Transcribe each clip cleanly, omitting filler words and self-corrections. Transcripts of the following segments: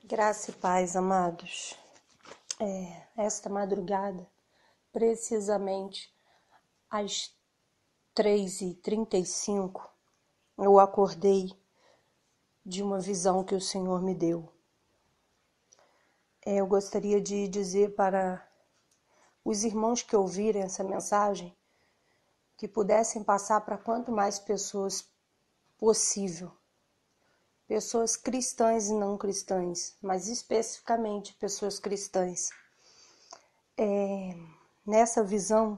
Graça e paz, amados. Esta madrugada, precisamente às 3h35, eu acordei de uma visão que o Senhor me deu. Eu gostaria de dizer para os irmãos que ouvirem essa mensagem que pudessem passar para quanto mais pessoas possível. Pessoas cristãs e não cristãs, mas especificamente pessoas cristãs. Nessa visão,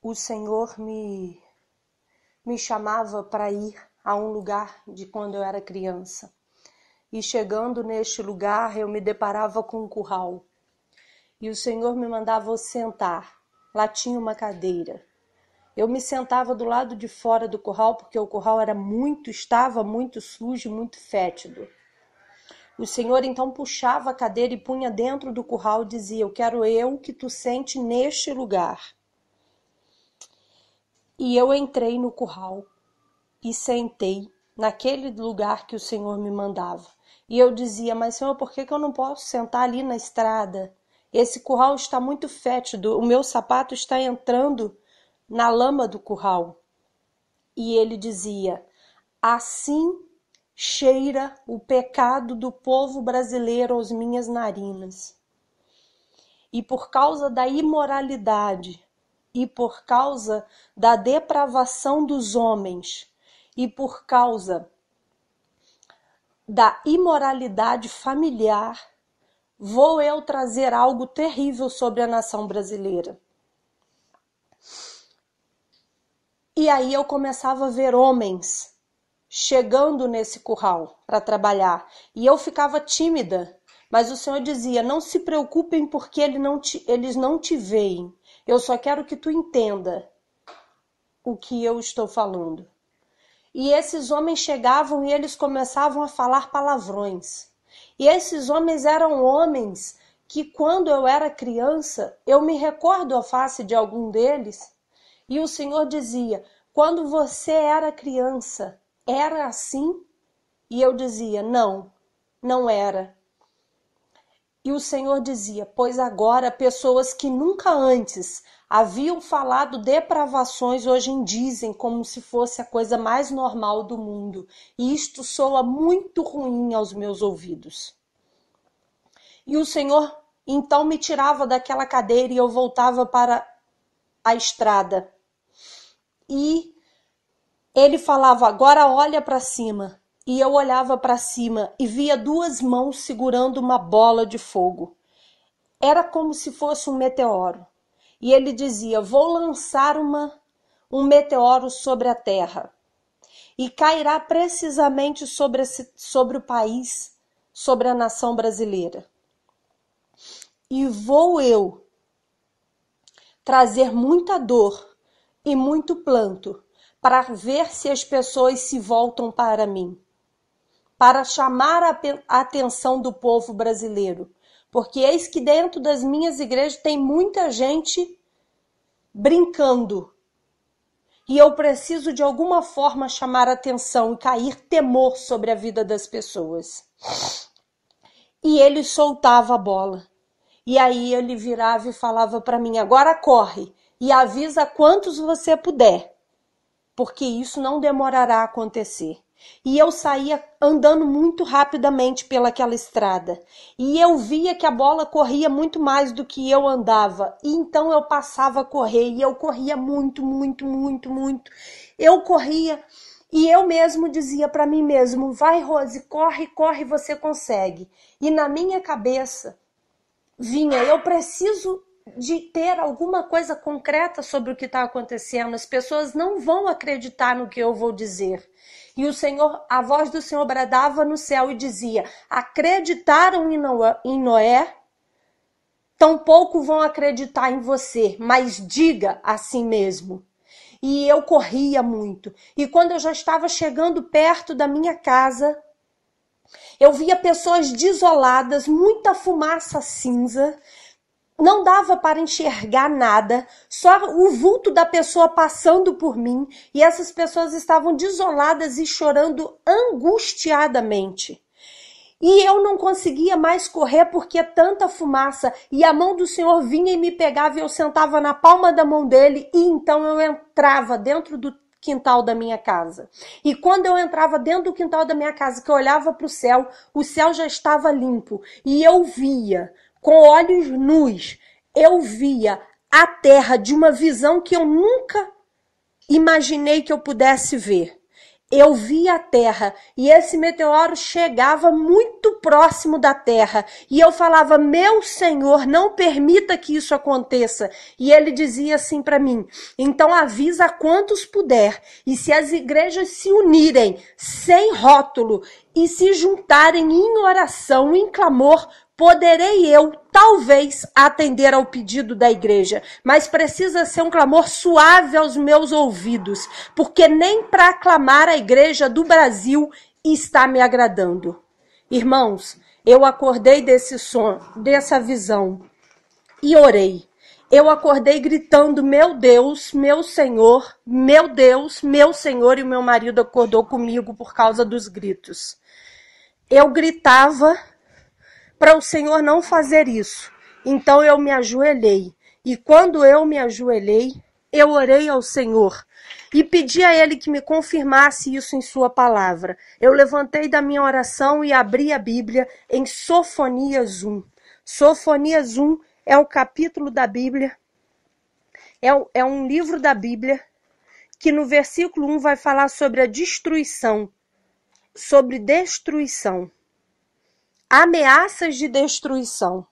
o Senhor me chamava para ir a um lugar de quando eu era criança. E chegando neste lugar, eu me deparava com um curral. E o Senhor me mandava sentar. Lá tinha uma cadeira. Eu me sentava do lado de fora do curral, porque o curral estava muito sujo, muito fétido. O Senhor então puxava a cadeira e punha dentro do curral e dizia: eu quero que tu sente neste lugar. E eu entrei no curral e sentei naquele lugar que o Senhor me mandava. E eu dizia: mas Senhor, por que eu não posso sentar ali na estrada? Esse curral está muito fétido, o meu sapato está entrando na lama do curral. E ele dizia: assim cheira o pecado do povo brasileiro às minhas narinas. E por causa da imoralidade, e por causa da depravação dos homens, e por causa da imoralidade familiar, vou eu trazer algo terrível sobre a nação brasileira. E aí eu começava a ver homens chegando nesse curral para trabalhar. E eu ficava tímida, mas o Senhor dizia: não se preocupem porque eles não te veem. Eu só quero que tu entenda o que eu estou falando. E esses homens chegavam e eles começavam a falar palavrões. E esses homens eram homens que, quando eu era criança, eu me recordo a face de algum deles. E o Senhor dizia: quando você era criança, era assim? E eu dizia: não, não era. E o Senhor dizia: pois agora pessoas que nunca antes haviam falado depravações hoje dizem como se fosse a coisa mais normal do mundo. E isto soa muito ruim aos meus ouvidos. E o Senhor então me tirava daquela cadeira e eu voltava para a estrada. E ele falava: agora olha para cima. E eu olhava para cima e via duas mãos segurando uma bola de fogo. Era como se fosse um meteoro. E ele dizia: vou lançar um meteoro sobre a terra. E cairá precisamente sobre o país, sobre a nação brasileira. E vou eu trazer muita dor e muito planto para ver se as pessoas se voltam para mim, para chamar a atenção do povo brasileiro, porque eis que dentro das minhas igrejas tem muita gente brincando, e eu preciso de alguma forma chamar a atenção e cair temor sobre a vida das pessoas. E ele soltava a bola, e aí ele virava e falava para mim: agora corre e avisa quantos você puder, porque isso não demorará a acontecer. E eu saía andando muito rapidamente pelaquela estrada. E eu via que a bola corria muito mais do que eu andava. E então eu passava a correr. E eu corria muito, muito, muito, muito. Eu corria e eu mesmo dizia para mim mesmo: vai, Rose, corre, corre, você consegue. E na minha cabeça vinha: eu preciso de ter alguma coisa concreta sobre o que está acontecendo. As pessoas não vão acreditar no que eu vou dizer. E a voz do Senhor bradava no céu e dizia: acreditaram em Noé, tampouco vão acreditar em você, mas diga assim mesmo. E eu corria muito. E quando eu já estava chegando perto da minha casa, eu via pessoas desoladas, muita fumaça cinza. Não dava para enxergar nada, só o vulto da pessoa passando por mim, e essas pessoas estavam desoladas e chorando angustiadamente. E eu não conseguia mais correr porque tanta fumaça, e a mão do Senhor vinha e me pegava e eu sentava na palma da mão dele, e então eu entrava dentro do quintal da minha casa. E quando eu entrava dentro do quintal da minha casa, que eu olhava para o céu já estava limpo, e eu via, com olhos nus, eu via a terra de uma visão que eu nunca imaginei que eu pudesse ver. Eu vi a terra e esse meteoro chegava muito próximo da terra e eu falava, meu Senhor, não permita que isso aconteça. E ele dizia assim para mim, então avisa quantos puder, e se as igrejas se unirem sem rótulo e se juntarem em oração, em clamor, poderei eu, talvez, atender ao pedido da igreja, mas precisa ser um clamor suave aos meus ouvidos, porque nem para aclamar a igreja do Brasil está me agradando. Irmãos, eu acordei desse sonho, dessa visão, e orei. Eu acordei gritando, meu Deus, meu Senhor, meu Deus, meu Senhor, e o meu marido acordou comigo por causa dos gritos. Eu gritava para o Senhor não fazer isso. Então eu me ajoelhei. E quando eu me ajoelhei, eu orei ao Senhor e pedi a Ele que me confirmasse isso em sua palavra. Eu levantei da minha oração e abri a Bíblia em Sofonias 1. Sofonias 1 é o capítulo da Bíblia, é um livro da Bíblia que no versículo 1 vai falar sobre a destruição, sobre destruição. Ameaças de destruição.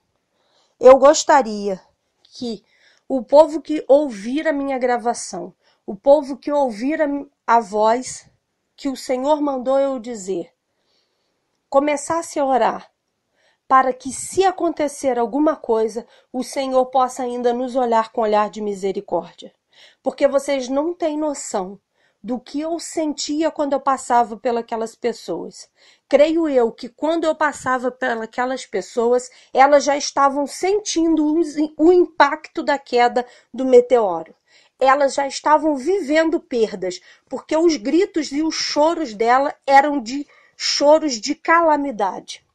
Eu gostaria que o povo que ouvir a minha gravação, o povo que ouvir a voz que o Senhor mandou eu dizer, começasse a orar para que, se acontecer alguma coisa, o Senhor possa ainda nos olhar com olhar de misericórdia. Porque vocês não têm noção do que eu sentia quando eu passava pelas pessoas. Creio eu que quando eu passava pelas pessoas, elas já estavam sentindo o impacto da queda do meteoro. Elas já estavam vivendo perdas, porque os gritos e os choros dela eram de choros de calamidade.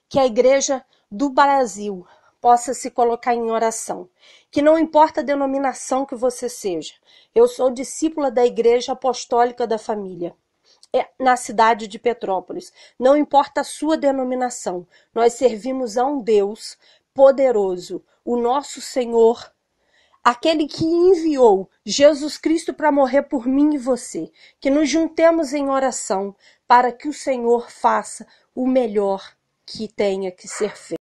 Que a igreja do Brasil possa se colocar em oração. Que não importa a denominação que você seja. Eu sou discípula da Igreja Apostólica da Família, na cidade de Petrópolis. Não importa a sua denominação. Nós servimos a um Deus poderoso, o nosso Senhor, aquele que enviou Jesus Cristo para morrer por mim e você. Que nos juntemos em oração para que o Senhor faça o melhor que tenha que ser feito.